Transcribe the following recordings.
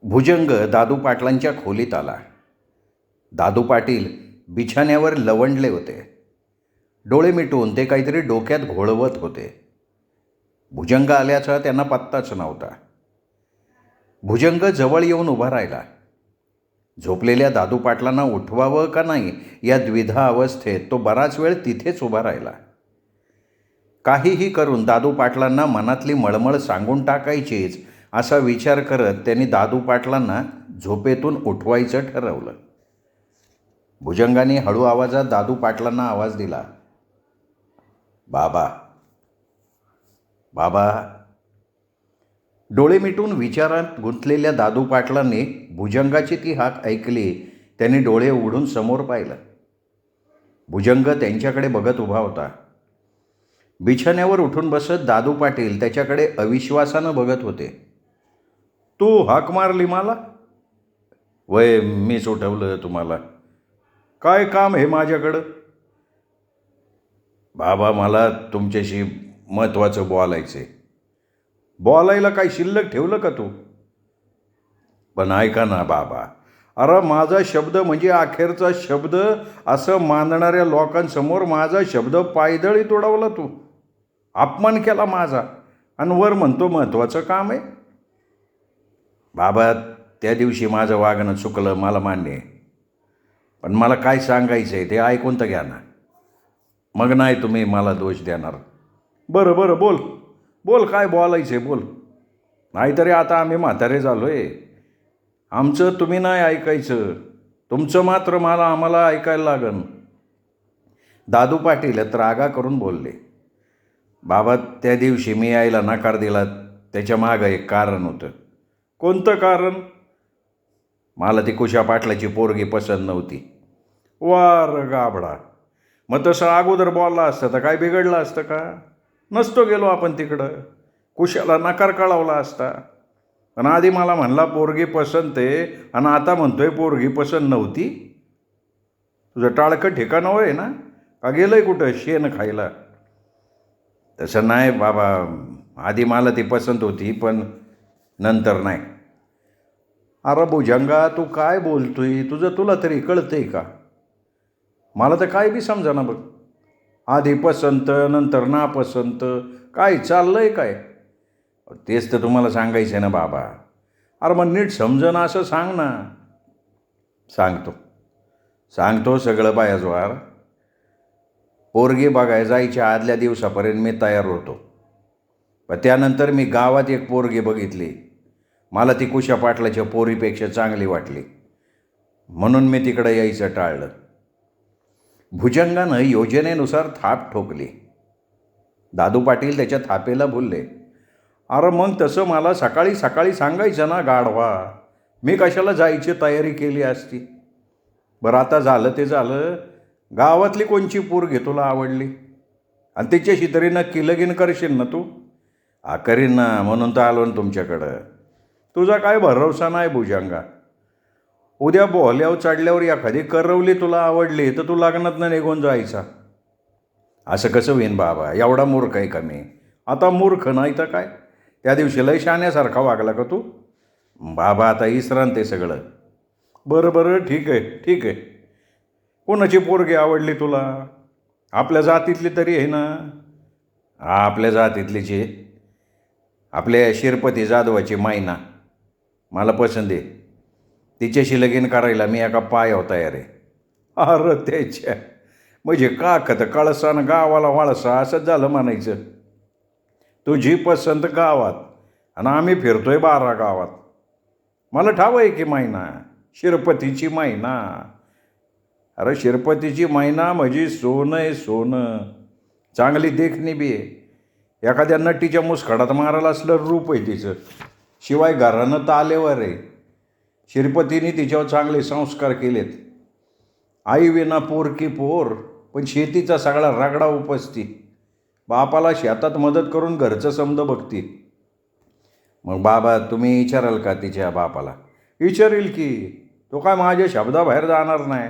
भुजंग दादू पाटलांच्या खोलीत आला. दादू पाटील बिछाण्यावर लवंडले होते. डोळे मिटून ते काहीतरी डोक्यात घोळवत होते. भुजंग आल्याचा त्यांना पत्ताच नव्हता. भुजंग जवळ येऊन उभा राहिला. झोपलेल्या दादू पाटलांना उठवावं का नाही या द्विधा अवस्थेत तो बराच वेळ तिथेच उभा राहिला. काहीही करून दादू पाटलांना मनातली मळमळ सांगून टाकायचीच असा विचार करत त्यांनी दादू पाटलांना झोपेतून उठवायचं ठरवलं. भुजंगाने हळू आवाजात दादू पाटलांना आवाज दिला, बाबा बाबा. डोळे मिटून विचारात गुंतलेल्या दादू पाटलांनी भुजंगाची ती हाक ऐकली. त्यांनी डोळे उघडून समोर पाहिलं. भुजंग त्यांच्याकडे बघत उभा होता. बिछाण्यावर उठून बसत दादू पाटील त्याच्याकडे अविश्वासानं बघत होते. तू हाक मारली मला? वय मीच उठवलं तुम्हाला. काय काम आहे माझ्याकडं? बाबा मला तुमच्याशी महत्त्वाचं बोलायचं आहे. बोलायला काय शिल्लक ठेवलं का तू? पण ऐका ना बाबा, अरे माझा शब्द म्हणजे अखेरचा शब्द असं मानणाऱ्या लोकांसमोर माझा शब्द पायदळी तोडवला तू. अपमान केला माझा आणि वर म्हणतो महत्त्वाचं काम आहे. बाबा त्या दिवशी माझं वागणं चुकलं, मला मान्य आहे. पण मला काय सांगायचं आहे ते ऐकून तर घ्या ना. मग नाही तुम्ही मला दोष देणार. बरं बरं बोल बोल, काय बोलायचं आहे बोल. नाहीतरी आता आम्ही म्हातारे झालो आहे. आमचं तुम्ही नाही ऐकायचं, तुमचं मात्र आम्हाला ऐकायला लागन. दादू पाटील रागा करून बोलले. बाबा त्या दिवशी मी यायला नकार दिला त्याच्या मागं एक कारण होतं. कोणतं कारण? मला ती कुशा पाटलाची पोरगी पसंत नव्हती. वार गाबडा, मग तसं अगोदर बोलला असतं तर काय बिघडलं असतं का? नसतो गेलो आपण तिकडं. कुशाला नकार कळवला असता. पण आधी मला म्हणला पोरगी पसंत आहे आणि आता म्हणतोय पोरगी पसंत नव्हती. तुझं टाळकं ठिकाणावर आहे ना, का गेलंय कुठं शेण खायला? तसं नाही बाबा, आधी मला ती पसंत होती पण नंतर नाही. अरे भुजंगा तू काय बोलतोय? तुला तरी कळतंय का? मला तर काय बी समजा बघ. आधी पसंत नंतर नापसंत, काय चाललंय काय? तेच तर तुम्हाला सांगायचं आहे ना बाबा. अरे मग नीट समजणं असं सांग ना. सांगतो सगळं बायाजवार. पोरगी बघाय जायच्या आदल्या दिवसापर्यंत मी तयार होतो. पण त्यानंतर मी गावात एक पोरगी बघितली. मला ती कुशा पाटलाच्या पोरीपेक्षा चांगली वाटली, म्हणून मी तिकडे यायचं टाळलं. भुजंगानं योजनेनुसार थाप ठोकली. दादू पाटील त्याच्या थापेला बोलले, अरे मग तसं मला सकाळी सकाळी सांगायचं ना गाढवा. मी कशाला जायची तयारी केली असती. बरं आता झालं ते झालं. गावातली कोणची पोरगी तुला आवडली आणि तिच्याशी तरी नक्की लगीन करशील ना तू? करीन ना, म्हणून तर आलो ना तुमच्याकडं. तुझा काय भरवसा नाही भुजंगा. उद्या बोहल्यावर चढल्यावर एखादी करवली तुला आवडली तर तू लग्नातनं निघून जायचा. असं कसं होईन बाबा? एवढा मूर्ख आहे का मी? आता मूर्ख नाही तर काय. त्या दिवशी लय शाण्यासारखा वागला का तू? बाबा आता इसरान ते सगळं. बरं ठीक आहे. कोणाची पोरगी आवडली तुला? आपल्या जातीतली तरी आहे ना? आपल्या जातीतलीची, आपल्या शिरपती जाधवाची मायना मला पसंत आहे. तिच्याशी लगीन करायला मी एका पायावर तयार आहे. अरे त्याच्या म्हणजे काखत कळसा आणि गावाला वळसा असंच झालं म्हणायचं. तुझी पसंत गावात आणि आम्ही फिरतोय 12 गावात. मला ठाव आहे की मायना, शिरपतीची मायना. अरे शिरपतीची मायना म्हणजे सोनं आहे सोनं. चांगली देखणी बी आहे. एखाद्या नटीच्या मुसखडात मारायला असलं रूप आहे तिचं. शिवाय घरानं तालेवर आहे. शिरपतीने तिच्यावर चांगले संस्कार केलेत. आई विना पोर की पोर, पण शेतीचा सगळा रगडा उपसती. बापाला शेतात मदत करून घरचं समजा बघती. मग बाबा तुम्ही विचाराल का तिच्या बापाला? विचारेल की. तो काय माझ्या शब्दाबाहेर जाणार नाही.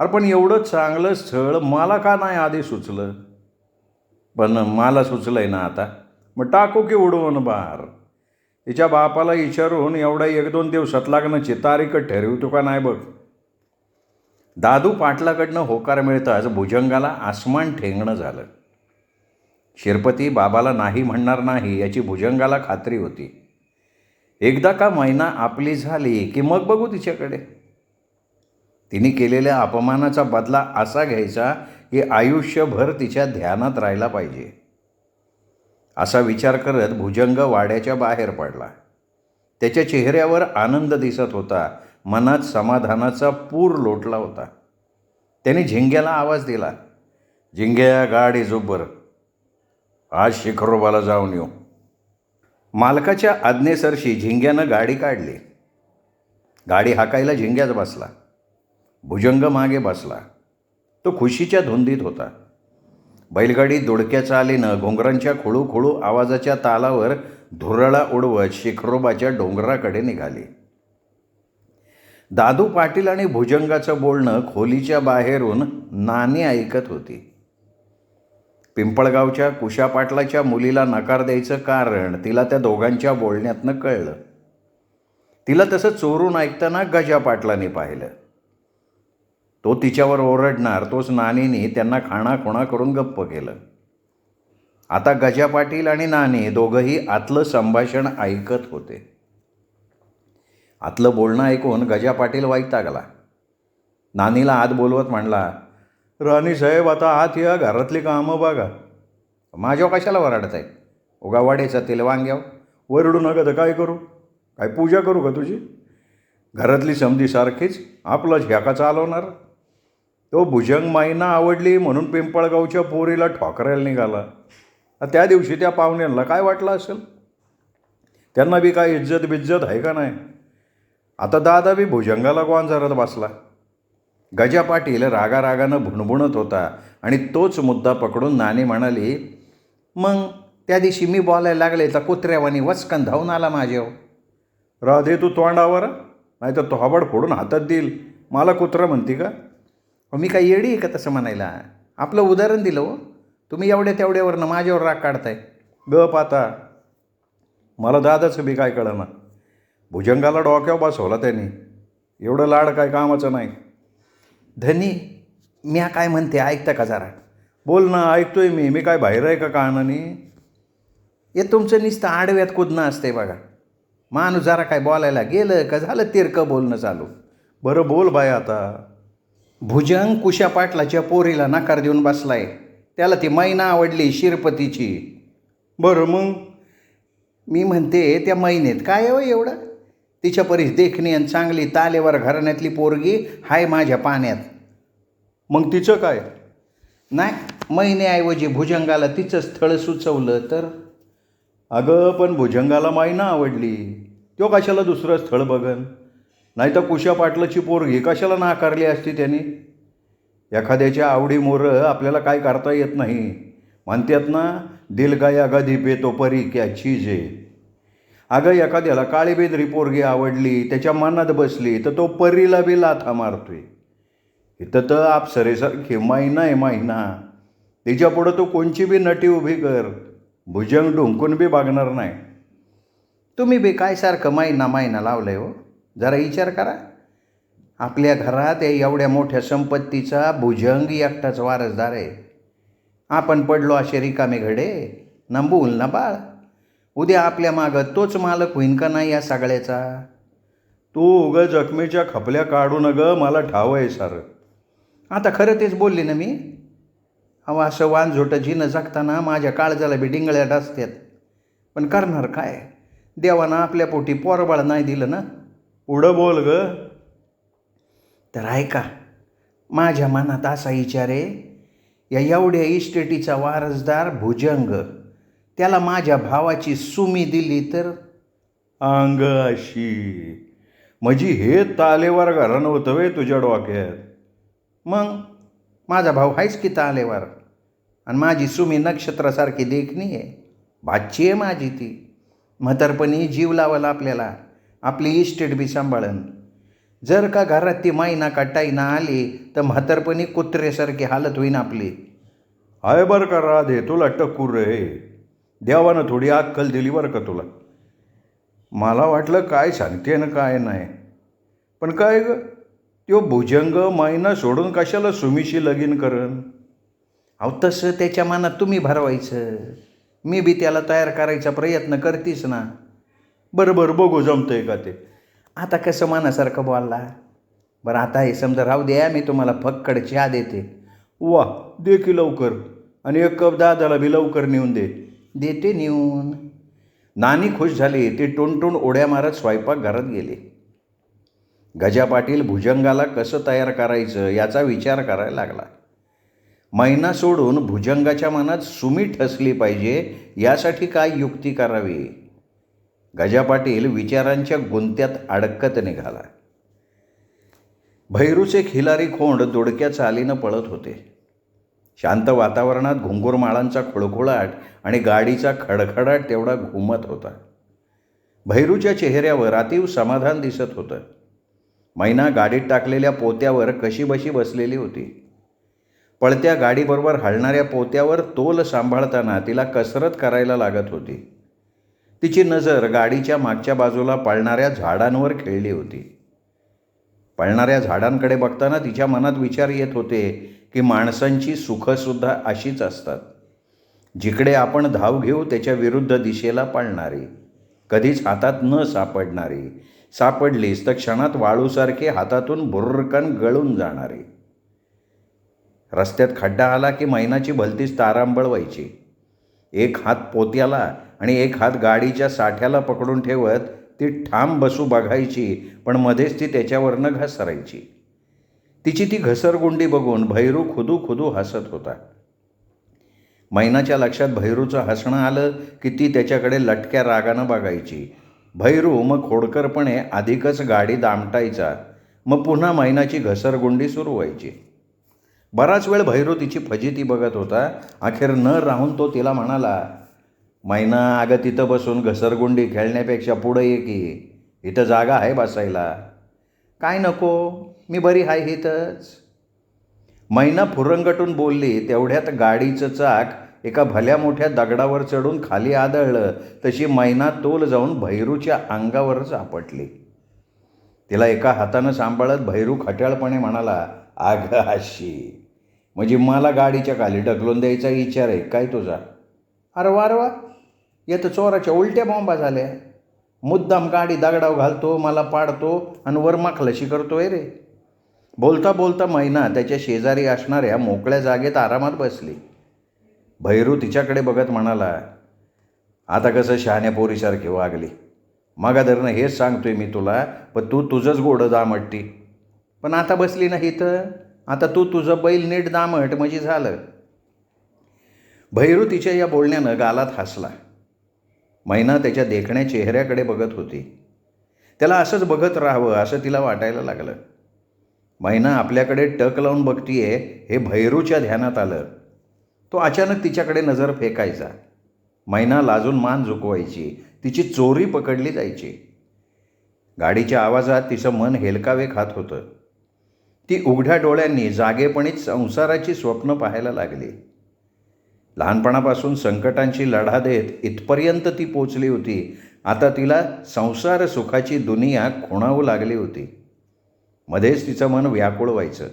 अरे पण एवढं चांगलं स्थळ मला का नाही आधी सुचलं? पण मला सुचलं आहे ना आता. मग टाकू की उडवून बाहेर. तिच्या बापाला विचारून एवढा 1-2 दिवसात लग्नाची तारीख ठरवतो का नाही बघ. दादू पाटलाकडनं होकार मिळताच भुजंगाला आसमान ठेंगणं झालं. शिरपती बाबाला नाही म्हणणार नाही याची भुजंगाला खात्री होती. एकदा का मैना आपली झाली की मग बघू तिच्याकडे. तिने केलेल्या अपमानाचा बदला असा घ्यायचा की आयुष्यभर तिच्या ध्यानात राहायला पाहिजे. असा विचार करत भुजंग वाड्याच्या बाहेर पडला. त्याच्या चेहऱ्यावर आनंद दिसत होता. मनात समाधानाचा पूर लोटला होता. त्याने झिंग्याला आवाज दिला, झिंग्या गाडी जोबर, आज शिखरोबाला जाऊन येऊ. मालकाच्या आज्ञेसरशी झिंग्यानं गाडी काढली. गाडी हाकायला झिंग्याच बसला. भुजंग मागे बसला. तो खुशीच्या धुंदीत होता. बैलगाडी दुडक्या चालीनं घोंगरांच्या खुळूखुळू आवाजाच्या तालावर धुरळा उडवत शिखरोबाच्या डोंगराकडे निघाली. दादू पाटील आणि भुजंगाचं बोलणं खोलीच्या बाहेरून नानी ऐकत होती. पिंपळगावच्या कुशा पाटलाच्या मुलीला नकार द्यायचं कारण तिला त्या दोघांच्या बोलण्यातनं कळलं. तिला तसं चोरून ऐकताना गजा पाटलांनी पाहिलं. तो तिच्यावर ओरडणार, तोच नानीने त्यांना खाणाखुणा करून गप्प केलं. आता गजा पाटील आणि नानी दोघंही आतलं संभाषण ऐकत होते. आतलं बोलणं ऐकून गजा पाटील वैतागला. नानीला आत बोलवत म्हणला, राणीसाहेब आता आत या, घरातली कामं बघा. माझ्यावर कशाला वराडताय? उगा वाड्याचा तेल वांग्याव वरडू नका तर काय करू? काय पूजा करू का तुझी? घरातली समधी सारखीच आपलाच ह्याका चालवणार. तो भुजंग माईंना आवडली म्हणून पिंपळगावच्या पोरीला ठोकरायला निघाला. त्या दिवशी त्या पाहुण्यांना काय वाटलं असेल? त्यांना बी काय इज्जत बिज्जत आहे का नाही? आता दादा बी भुजंगाला गोंजारत बसला. गजा पाटील रागारागानं भुणभुणत होता आणि तोच मुद्दा पकडून नानी म्हणाली, मग त्या दिवशी मी बोलायला लागले तर कुत्र्यावानी वचकन धावून आला माझ्यावर. राधे तू तोंडावर, नाही तर थोबाड फोडून हातात देईल. मला कुत्रा म्हणती का? मी काय येडी आहे का तसं म्हणायला? आपलं उदाहरण दिलं हो. तुम्ही एवढ्या तेवढ्यावरनं माझ्यावर राग काढताय. गप आता. मला दादाचं बी काय कळना. भुजंगाला डोक्यावर बसवला त्यांनी. एवढं लाड काय कामाचं नाही. धनी, मी काय म्हणते ऐकता का जरा? बोल ना, ऐकतोय मी. मी काय बाहेर आहे का कानानी? हे तुमचं नुसतं आडव्यात कुदणं असते बघा. माणूस जरा काय बोलायला गेलं का झालं तिरकं बोलणं चालू. बरं बोल बाय आता. भुजंग कुशा पाटलाच्या पोरीला नकार देऊन बसलाय. त्याला ती मैना आवडली शिरपतीची. बरं मग? मी म्हणते त्या मैनेत काय हो एवढं? तिच्या परीस देखणी आणि चांगली तालेवर घराण्यातली पोरगी हाय माझ्या पाण्यात. मग तिचं काय? नाही, मैनेऐवजी भुजंगाला तिचं स्थळ सुचवलं तर? अगं पण भुजंगाला मैना आवडली. तो कशाला दुसरं स्थळ बघन? नाही तर कुशा पाटलाची पोरगी कशाला नाकारली असती त्यांनी? एखाद्याच्या आवडीमोरं आपल्याला काय करता येत नाही. म्हणतात ना, दिल गया गधी पे तो परी क्या चीज आहे. अगं एखाद्याला काळी बेंद्री पोरगी आवडली, त्याच्या मनात बसली तर तो परीला बी लाथा मारतोय. इथं तर अप्सरेसारखी मैना आहे मैना. तिच्यापुढं तो कोणची बी नटी उभी कर, भुजंग ढुंकून बी बघणार नाही. तुम्ही बी काय सारखं मैना मैना लावलंय हो? जरा विचार करा. आपल्या घरात एवढ्या मोठ्या संपत्तीचा भुजंग एकटाच वारसदार आहे. आपण पडलो असे रिकामे घडे, ना मूल ना बाळ. उद्या आपल्या मागं तोच मालक होईन का नाही या सगळ्याचा? तू उगं जखमीच्या खपल्या काढू न गं, मला ठाव आहे सारं. आता खरं तेच बोलली ना मी. अहो असं वानझोटं जिनं जगताना माझ्या काळजाला बी डिंगळ्या डासतात. पण करणार काय? देवानं आपल्या पोटी पोरबाळ नाही दिलं ना. पुढं बोल ग. तर ऐका, माझ्या मनात असा विचार आहे, या एवढ्या इस्टेटीचा वारसदार भुजंग, त्याला माझ्या भावाची सुमी दिली तर? अंग अशी म्हणजे हे तालेवार घराणं होतं वे तुझ्या डोक्यात? मग माझा भाऊ आहेच की तालेवार, आणि माझी सुमी नक्षत्रासारखी देखणी आहे. भाची आहे माझी ती. म्हातारपणी जीव लावायला आपल्याला, आपली इस्टेट बी सांभाळन. जर का घरात ती मैना का टाईना आली तर म्हातारपणी कुत्र्यासारखी हालत होईन आपली. आहे बरं का राधे, तुला टक्कूर रे. देवानं थोडी अक्कल दिली बरं का तुला. मला वाटलं काय सांगते ना काय नाही. पण काय ग, त्यो भुजंग मैना सोडून कशाला सुमीशी लगीन करन? अहो तसं त्याच्या मनात तुम्ही भरवायचं. मी बी त्याला तयार करायचा प्रयत्न करतीस ना. बरं बरं बघू जमतंय का ते. आता कसं मनासारखं बोलला. बरं आता हे समजा राहू द्या, मी तुम्हाला फक्कड चहा देते. वा, दे की लवकर. आणि एक कप दादाला बी लवकर नेऊन दे. देते नेऊन. नानी खुश झाली. ती टुणटुण उड्या मारत स्वयंपाकघरात गेली. गजा पाटील भुजंगाला कसं तयार करायचं याचा विचार करायला लागला. मैना सोडून भुजंगाच्या मनात सुमी ठसली पाहिजे यासाठी काय युक्ती करावी. गजा पाटील विचारांच्या गुंत्यात अडकत निघाला. भैरूचे खिलारी खोंड दुडक्या चालीनं पळत होते. शांत वातावरणात घुंगुरमाळांचा खुळखुळाट आणि गाडीचा खडखडाट तेवढा घुमत होता. भैरूच्या चेहऱ्यावर अतीव समाधान दिसत होतं. मैना गाडीत टाकलेल्या पोत्यावर कशीबशी बसलेली होती. पळत्या गाडीबरोबर हलणाऱ्या पोत्यावर तोल सांभाळताना तिला कसरत करायला लागत होती. तिची नजर गाडीच्या मागच्या बाजूला पळणाऱ्या झाडांवर खेळली होती. पळणाऱ्या झाडांकडे बघताना तिच्या मनात विचार येत होते की माणसांची सुखंसुद्धा अशीच असतात. जिकडे आपण धाव घेऊ त्याच्या विरुद्ध दिशेला पळणारी, कधीच हातात न सापडणारी, सापडलीस तर क्षणात वाळूसारखी हातातून भुर्रकन गळून जाणारी. रस्त्यात खड्डा आला की मैनाची भलतीच तारांबळ व्हायची. एक हात पोत्याला आणि एक हात गाडीच्या साठ्याला पकडून ठेवत ती ठाम बसू बघायची, पण मध्येच ती त्याच्यावरनं घसरायची. तिची ती घसरगुंडी बघून भैरू खुदू खुदू हसत होता. मैनाच्या लक्षात भैरूचं हसणं आलं की ती त्याच्याकडे लटक्या रागानं बघायची. भैरू मग खोडकरपणे अधिकच गाडी दामटायचा. मग पुन्हा मैनाची घसरगुंडी सुरू व्हायची. बराच वेळ भैरू तिची फजिती बघत होता. अखेर न राहून तो तिला म्हणाला, मैना अगं तिथं बसून घसरगुंडी खेळण्यापेक्षा पुढं ये की, इथं जागा आहे बसायला. काय नको, मी बरी आहे इथंच. मैना फुरंगटून बोलली. तेवढ्यात गाडीचं चाक एका भल्या मोठ्या दगडावर चढून खाली आदळलं. तशी मैना तोल जाऊन भैरूच्या अंगावरच आपटली. तिला एका हातानं सांभाळत भैरू खट्याळपणे म्हणाला, अगं अशी म्हणजे मला गाडीच्या खाली ढकलून द्यायचा विचार आहे काय तुझा? अरे वारवा, येतं चोराच्या उलट्या बॉम्बा झाल्या. मुद्दाम गाडी दगडाव घालतो, मला पाडतो आणि वर माखलशी करतोय रे. बोलता बोलता मैना त्याच्या शेजारी असणाऱ्या मोकळ्या जागेत आरामात बसली. भैरू तिच्याकडे बघत म्हणाला, आता कसं शहाण्या पोरीसारखी वागली. मागाधरनं हेच सांगतोय मी तुला, पण तू तुझंच गोडं दामटती. पण आता बसली नाही तर आता तू तुझं बैल नीट दामट म्हणजे झालं. भैरू तिच्या या बोलण्यानं गालात हसला. मैना त्याच्या देखण्या चेहऱ्याकडे बघत होती. त्याला असंच बघत राहावं असं तिला वाटायला लागलं. मैना आपल्याकडे टक लावून बघतीये हे भैरूच्या ध्यानात आलं. तो अचानक तिच्याकडे नजर फेकायचा. मैना लाजून मान झुकवायची. तिची चोरी पकडली जायची. गाडीच्या आवाजात तिचं मन हेलकावे खात होतं. ती उघड्या डोळ्यांनी जागेपणीच संसाराची स्वप्न पाहायला लागली. लहानपणापासून संकटांची लढा देत इथपर्यंत ती पोचली होती. आता तिला संसार सुखाची दुनिया खुणावू लागली होती. मध्येच तिचं मन व्याकुळ व्हायचं.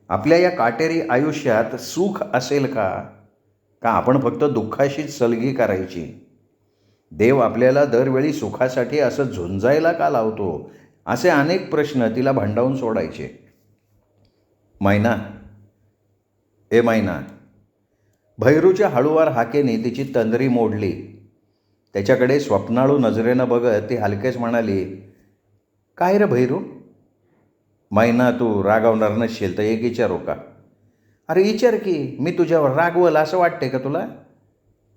आपल्या या काटेरी आयुष्यात सुख असेल का? का आपण फक्त दुःखाशीच सलगी करायची? देव आपल्याला दरवेळी सुखासाठी असं झुंजायला का लावतो? असे अनेक प्रश्न तिला भंडावून सोडायचे. मैना, ए मैना. भैरूच्या हळूवार हाकेने तिची तंद्री मोडली. त्याच्याकडे स्वप्नाळू नजरेनं बघत ती हलकेच म्हणाली, काय रे भैरू? मैना, तू रागावणार नसशील तर एक विचारू का? अरे विचार की, मी तुझ्यावर रागवल असं वाटते का तुला?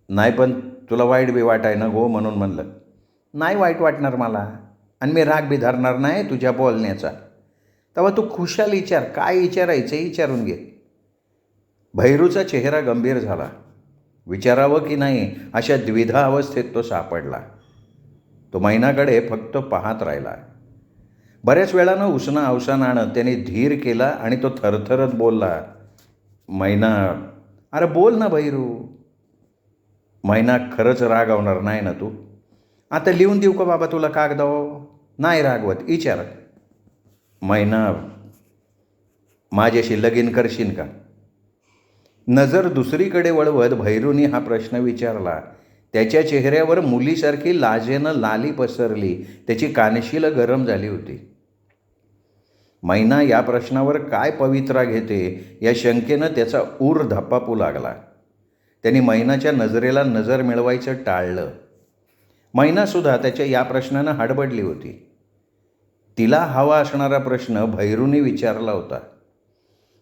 नाही, पण तुला वाईट बी वाटाय ना गो म्हणून म्हणलं. नाही वाईट वाटणार मला, आणि मी राग बी धरणार नाही तुझ्या बोलण्याचा. तेव्हा तू खुशाल विचार, काय विचारायचं विचारून घे. भैरूचा चेहरा गंभीर झाला. विचारावं की नाही अशा द्विधा अवस्थेत तो सापडला. तो मैनाकडे फक्त पाहत राहिला. बऱ्याच वेळानं उसणं अवसान आणत त्याने धीर केला आणि तो थरथरत बोलला, मैना. अरे बोल ना भैरू. मैना, खरंच रागावणार नाही ना तू? आता लिहून देऊ का बाबा तुला कागदावर? नाही रागवत, विचार. मैना, माझ्याशी लगीन करशील का? नजर दुसरीकडे वळवत भैरूनी हा प्रश्न विचारला. त्याच्या चेहऱ्यावर मुलीसारखी लाजेनं लाली पसरली. त्याची कानशील गरम झाली होती. मैना या प्रश्नावर काय पवित्रा घेते या शंकेनं त्याचा ऊर धप्पापू लागला. त्यांनी मैनाच्या नजरेला नजर मिळवायचं टाळलं. मैनासुद्धा त्याच्या या प्रश्नानं हडबडली होती. तिला हवा असणारा प्रश्न भैरूनी विचारला होता.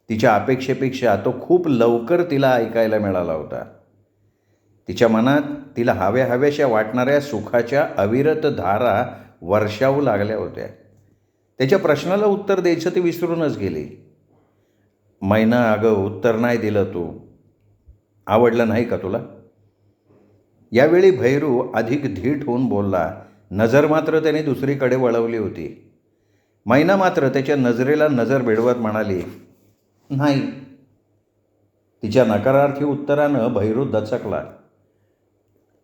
तिच्या अपेक्षेपेक्षा तो खूप लवकर तिला ऐकायला मिळाला होता. तिच्या मनात तिला हव्याशा वाटणाऱ्या सुखाच्या अविरत धारा वर्षावू लागल्या होत्या. त्याच्या प्रश्नाला उत्तर द्यायचं ती विसरूनच गेली. मैना, अगं उत्तर नाही दिलं तू. आवडलं नाही का तुला? यावेळी भैरू अधिक धीट होऊन बोलला. नजर मात्र त्याने दुसरीकडे वळवली होती. मैना मात्र त्याच्या नजरेला नजर भिडवत म्हणाली, नाही. तिच्या नकारार्थी उत्तरानं भैरू दचकला.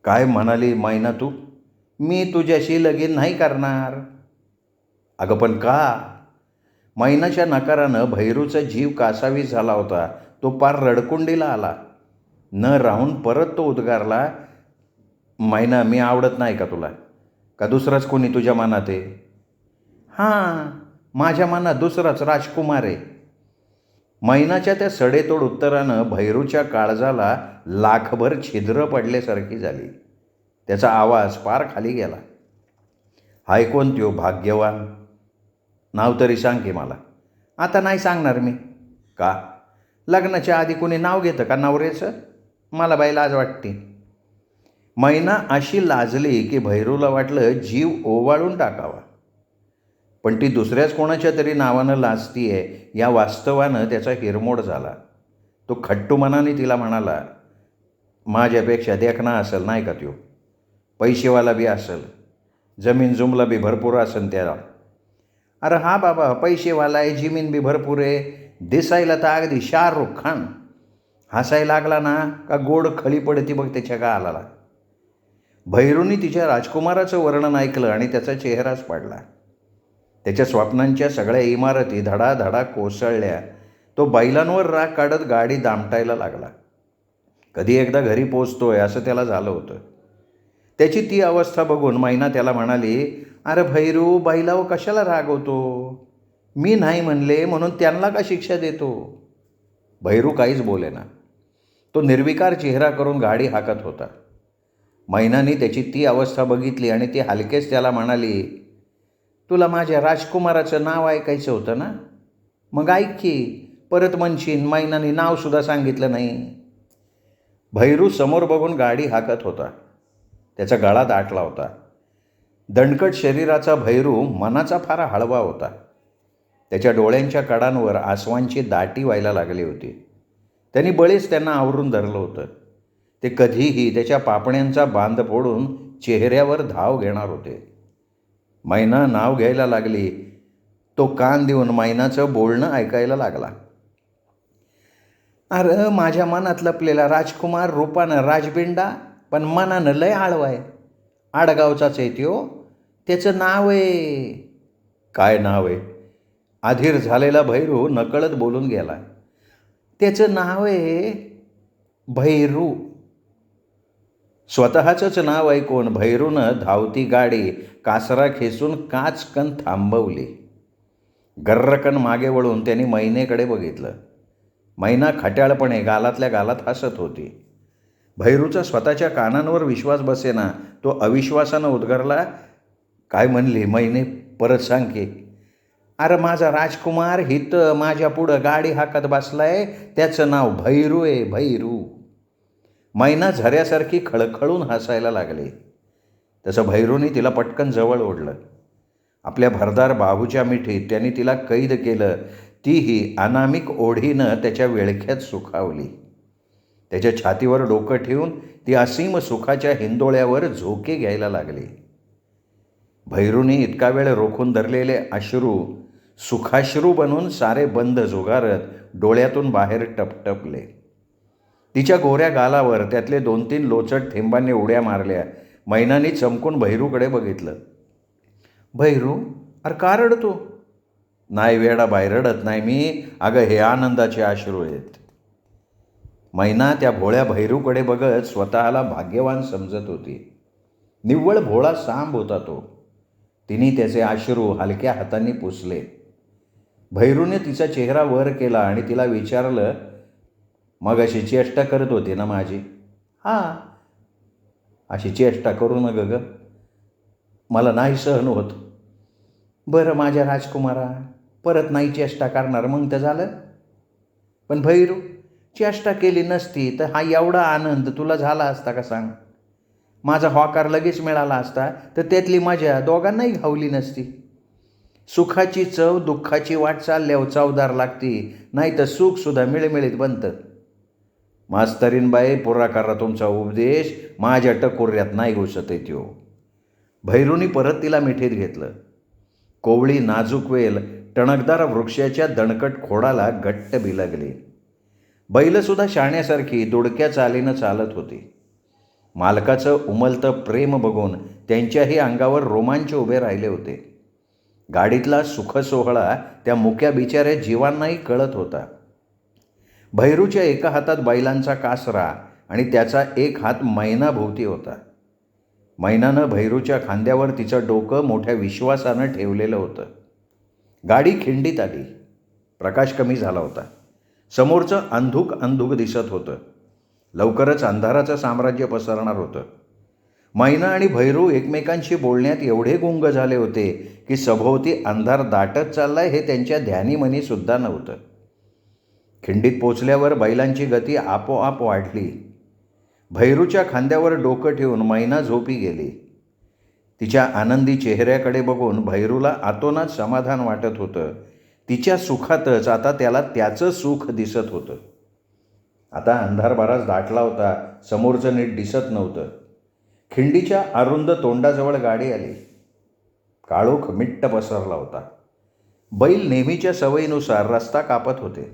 काय म्हणाली मैना तू? मी तुझ्याशी लगीन नाही करणार. अगं पण का? मैनाच्या नकारानं भैरूचा जीव कासावी झाला होता. तो पार रडकुंडीला आला. न राहून परत तो उद्गारला, मैना, मी आवडत नाही का तुला? का दुसराच कोणी तुझ्या मनात आहे? हां, माझ्या मनात दुसराच राजकुमार आहे. मैनाच्या त्या सडेतोड उत्तरानं भैरूच्या काळजाला लाखभर छिद्र पडल्यासारखी झाली. त्याचा आवाज पार खाली गेला. हाय कोण त्यो भाग्यवान? नाव तरी सांग की मला. आता नाही सांगणार मी. का? लग्नाच्या आधी कोणी नाव घेतं का नवऱ्याचं? मला बाई लाज वाटते. मैना अशी लाजली की भैरूला वाटलं जीव ओवाळून टाकावा. पण ती दुसऱ्याच कोणाच्या तरी नावानं लाजतीये या वास्तवानं त्याचा हिरमोड झाला. तो खट्टू मनाने तिला म्हणाला, माझ्यापेक्षा देखणा असेल नाही का त्यो? पैसेवाला बी असेल, जमीन जुमला बी भरपूर असेल त्याला. अरे हा बाबा, पैसेवाला आहे, जमीन बी भरपूर आहे, दिसायला तर अगदी शाहरुख खान. हसायला लागला ना का गोड खळी पडती बघ त्याच्या गालाला. भैरूनी तिच्या राजकुमाराचं वर्णन ऐकलं आणि त्याचा चेहराच पाडला. त्याच्या स्वप्नांच्या सगळ्या इमारती धडाधडा कोसळल्या. तो बैलांवर राग काढत गाडी दामटायला लागला. कधी एकदा घरी पोचतोय असं त्याला झालं होतं. त्याची ती अवस्था बघून मैना त्याला म्हणाली, अरे भैरू, बैलावर कशाला रागवतो? मी नाही म्हणले म्हणून त्यांना का शिक्षा देतो? भैरू काहीच बोलेना. तो निर्विकार चेहरा करून गाडी हाकत होता. मैनाने त्याची ती अवस्था बघितली आणि ती हलकेच त्याला म्हणाली, तुला माझ्या राजकुमाराचं नाव ऐकायचं होतं ना? मग ऐक की. परत म्हणशीन मैनाने नावसुद्धा सांगितलं नाही. भैरू समोर बघून गाडी हाकत होता. त्याचा गळा दाटला होता. दणकट शरीराचा भैरू मनाचा फार हळवा होता. त्याच्या डोळ्यांच्या कडांवर आसवांची दाटी व्हायला लागली होती. त्यांनी बळीच त्यांना आवरून धरलं होतं. ते कधीही त्याच्या पापण्यांचा बांध फोडून चेहऱ्यावर धाव घेणार होते. मैना नाव घ्यायला लागली. तो कान देऊन मैनाचं बोलणं ऐकायला लागला. अरे माझ्या मनात लपलेला राजकुमार रूपानं राजबिंडा, पण मनानं लय आळवाय. आडगावचाच आहे त्यो. त्याचं नाव आहे. काय नाव आहे? अधीर झालेला भैरू नकळत बोलून गेला. त्याचं नाव आहे भैरू. स्वतःचंच नाव ऐकून भैरूनं धावती गाडी कासरा खेचून काचकन थांबवली. गर्रकन मागे वळून त्यांनी मैनेकडे बघितलं. मैना खट्याळपणे गालातल्या गालात हसत होती. भैरूचा स्वतःच्या कानांवर विश्वास बसेना. तो अविश्वासानं उद्गारला, काय म्हणली मैने? परत सांग की. अरे माझा राजकुमार हिथं माझ्या पुढं गाडी हाकत बसलाय. त्याचं नाव भैरू आहे, भैरू. मैना झऱ्यासारखी खळखळून हसायला लागली. तसं भैरूने तिला पटकन जवळ ओढलं. आपल्या भरदार बाहूच्या मिठीत त्यांनी तिला कैद केलं. तीही अनामिक ओढीनं त्याच्या विळख्यात सुखावली. त्याच्या छातीवर डोकं ठेवून ती असीम सुखाच्या हिंदोळ्यावर झोके घ्यायला लागली. भैरूने इतका वेळ रोखून धरलेले अश्रू सुखाश्रू बनून सारे बंद झुगारत डोळ्यातून बाहेर टपटपले. तिच्या गोऱ्या गालावर त्यातले 2-3 लोचट थेंबांनी उड्या मारल्या. मैनाने चमकून भैरूकडे बघितलं. भैरू, अरे का रडतो? नाही वेडाबाई, रडत नाही मी. अगं हे आनंदाचे अश्रू आहेत. मैना त्या भोळ्या भैरूकडे बघत स्वतःला भाग्यवान समजत होती. निव्वळ भोळा सांब होता तो. तिने त्याचे अश्रू हलक्या हाताने पुसले. भैरूने तिचा चेहरा वर केला आणि तिला विचारलं, मग अशी चेष्टा करत होती ना माझी? हां, अशी चेष्टा करू न ग, मला नाही सहन होत. बरं माझ्या राजकुमारा, परत नाही चेष्टा करणार मग तर झालं. पण भैरू, चेष्टा केली नसती तर हा एवढा आनंद तुला झाला असता का सांग? माझा होकार लगेच मिळाला असता तर त्यातली मजा दोघांनाही घावली नसती. सुखाची चव दुःखाची वाट चालल्यावर चवदार लागती, नाही तर सुखसुद्धा मिळमिळीत बनतं. मास्तरीनबाई, पुरा करा तुमचा उपदेश, माझ्या टकोऱ्यात नाही घुसत आहे त्यो. भैरूनी परत तिला मिठीत घेतलं. कोवळी नाजूक वेल टणकदार वृक्षाच्या दणकट खोडाला घट्ट बिलगली. बैलसुद्धा शाण्यासारखी दुडक्या चालीनं चालत होती. मालकाचं उमलतं प्रेम बघून त्यांच्याही अंगावर रोमांच उभे राहिले होते. गाडीतला सुखसोहळा त्या मुक्या बिचाऱ्या जीवांनाही कळत होता. भैरूच्या एका हातात बैलांचा कासरा आणि त्याचा एक हात मैनाभोवती होता. मैनानं भैरूच्या खांद्यावर तिचं डोकं मोठ्या विश्वासानं ठेवलेलं होतं. गाडी खिंडीत आली. प्रकाश कमी झाला होता. समोरचं अंधुक अंधुक दिसत होतं. लवकरच अंधाराचं साम्राज्य पसरणार होतं. मैना आणि भैरू एकमेकांशी बोलण्यात एवढे गुंग झाले होते की सभोवती अंधार दाटत चाललाय हे त्यांच्या ध्यानीमनीसुद्धा नव्हतं. खिंडीत पोचल्यावर बैलांची गती आपोआप वाढली. भैरूच्या खांद्यावर डोकं ठेवून मैना झोपी गेली. तिच्या आनंदी चेहऱ्याकडे बघून भैरूला आतोनात समाधान वाटत होतं. तिच्या सुखातच आता त्याला त्याचं सुख दिसत होतं. आता अंधार बराच दाटला होता. समोरचं नीट दिसत नव्हतं. खिंडीच्या अरुंद तोंडाजवळ गाडी आली. काळोख मिट्ट पसरला होता. बैल नेहमीच्या सवयीनुसार रस्ता कापत होते.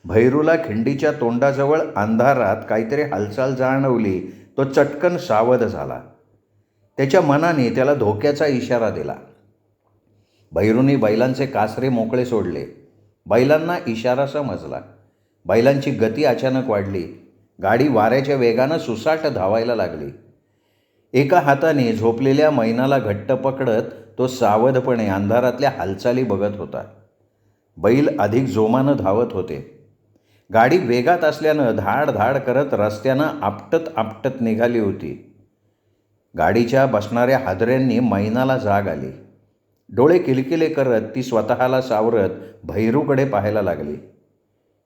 भैरूला खिंडीच्या तोंडाजवळ अंधारात काहीतरी हालचाल जाणवली. तो चटकन सावध झाला. त्याच्या मनाने त्याला धोक्याचा इशारा दिला. भैरूने बैलांचे कासरे मोकळे सोडले. बैलांना इशारा समजला. बैलांची गती अचानक वाढली. गाडी वाऱ्याच्या वेगानं सुसाट धावायला लागली. एका हाताने झोपलेल्या मैनाला घट्ट पकडत तो सावधपणे अंधारातल्या हालचाली बघत होता. बैल अधिक जोमानं धावत होते. गाडी वेगात असल्यानं धाड धाड करत रस्त्यानं आपटत आपटत निघाली होती. गाडीच्या बसणाऱ्या हादऱ्यांनी मैनाला जाग आली. डोळे किलकिले करत ती स्वतःला सावरत भैरूकडे पाहायला लागली.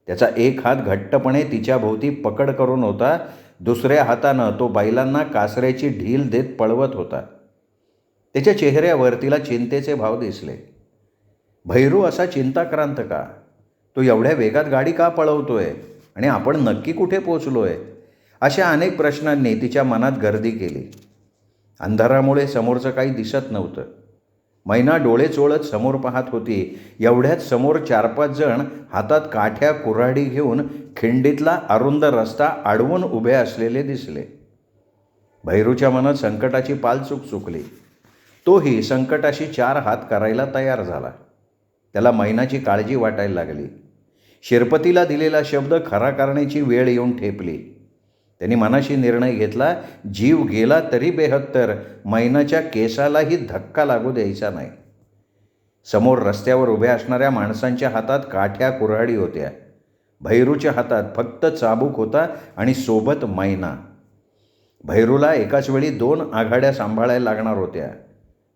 त्याचा एक हात घट्टपणे तिच्या भोवती पकड करून होता. दुसऱ्या हातानं तो बैलांना कासऱ्याची ढील देत पळवत होता. त्याच्या चेहऱ्यावर तिला चिंतेचे भाव दिसले. भैरू असा चिंताक्रांत का? तो एवढ्या वेगात गाडी का पळवतोय आणि आपण नक्की कुठे पोचलोय? अशा अनेक प्रश्नांनी तिच्या मनात गर्दी केली. अंधारामुळे समोरचं काही दिसत नव्हतं. मैना डोळे चोळत समोर पाहत होती. एवढ्यात समोर 4-5 जण हातात काठ्या कुऱ्हाडी घेऊन खिंडीतला अरुंद रस्ता अडवून उभे असलेले दिसले. भैरूच्या मनात संकटाची पालचूक चुकली. तोही संकटाशी 4 हात करायला तयार झाला. त्याला मैनाची काळजी वाटायला लागली. शिरपतीला दिलेला शब्द खरा करण्याची वेळ येऊन ठेपली. त्यांनी मनाशी निर्णय घेतला, जीव गेला तरी बेहत्तर मैनाच्या केसालाही धक्का लागू द्यायचा नाही. समोर रस्त्यावर उभ्या असणाऱ्या माणसांच्या हातात काठ्या कुऱ्हाडी होत्या. भैरूच्या हातात फक्त चाबूक होता आणि सोबत मैना. भैरूला एकाच वेळी 2 आघाड्या सांभाळायला लागणार होत्या.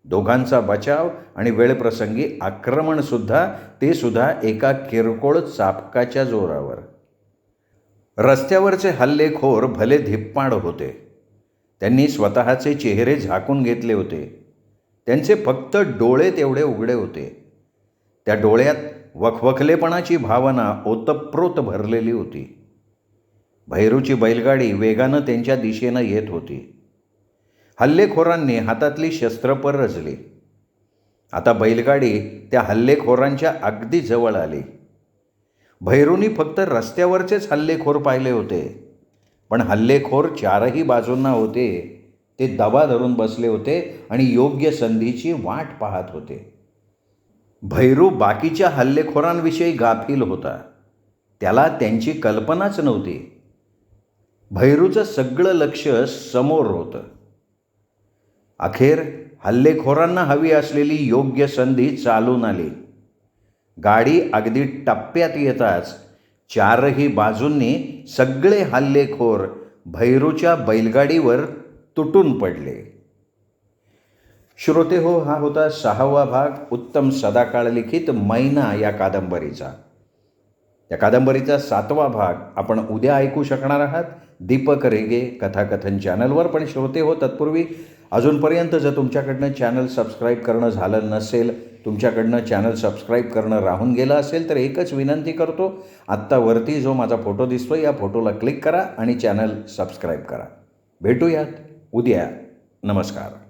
दोघांचा बचाव आणि वेळप्रसंगी आक्रमणसुद्धा, ते सुद्धा एका किरकोळ चापकाच्या जोरावर. रस्त्यावरचे हल्लेखोर भले धिप्पाड होते. त्यांनी स्वतःचे चेहरे झाकून घेतले होते. त्यांचे फक्त डोळे तेवढे उघडे होते. त्या डोळ्यात वखवखलेपणाची भावना ओतप्रोत भरलेली होती. भैरूची बैलगाडी वेगानं त्यांच्या दिशेनं येत होती. हल्लेखोरांनी हातातली शस्त्र परजली. आता बैलगाडी त्या हल्लेखोरांच्या अगदी जवळ आली. भैरूनी फक्त रस्त्यावरचेच हल्लेखोर पाहिले होते, पण हल्लेखोर 4ही बाजूंना होते. ते दबा धरून बसले होते आणि योग्य संधीची वाट पाहत होते. भैरू बाकीच्या हल्लेखोरांविषयी गाफील होता. त्याला त्यांची कल्पनाच नव्हती. भैरूचं सगळं लक्ष समोर होतं. अखेर हल्लेखोरांना हवी असलेली योग्य संधी चालून आली. गाडी अगदी टप्प्यात येताच चारही बाजूंनी सगळे हल्लेखोर भैरूच्या बैलगाडीवर तुटून पडले. श्रोते हो, हा होता 6वा भाग उत्तम सदाकाळ लिखित मैना या कादंबरीचा. या कादंबरीचा 7वा भाग आपण उद्या ऐकू शकणार आहात दीपक रेगे कथाकथन चॅनलवर. पण श्रोते हो, तत्पूर्वी अजूनपर्यंत जर तुमच्याकडनं चॅनल सबस्क्राईब करणं झालं नसेल, तुमच्याकडनं चॅनल सबस्क्राईब करणं राहून गेलं असेल, तर एकच विनंती करतो. आत्ता वरती जो माझा फोटो दिसतो या फोटोला क्लिक करा आणि चॅनल सबस्क्राईब करा. भेटूयात उद्या. नमस्कार.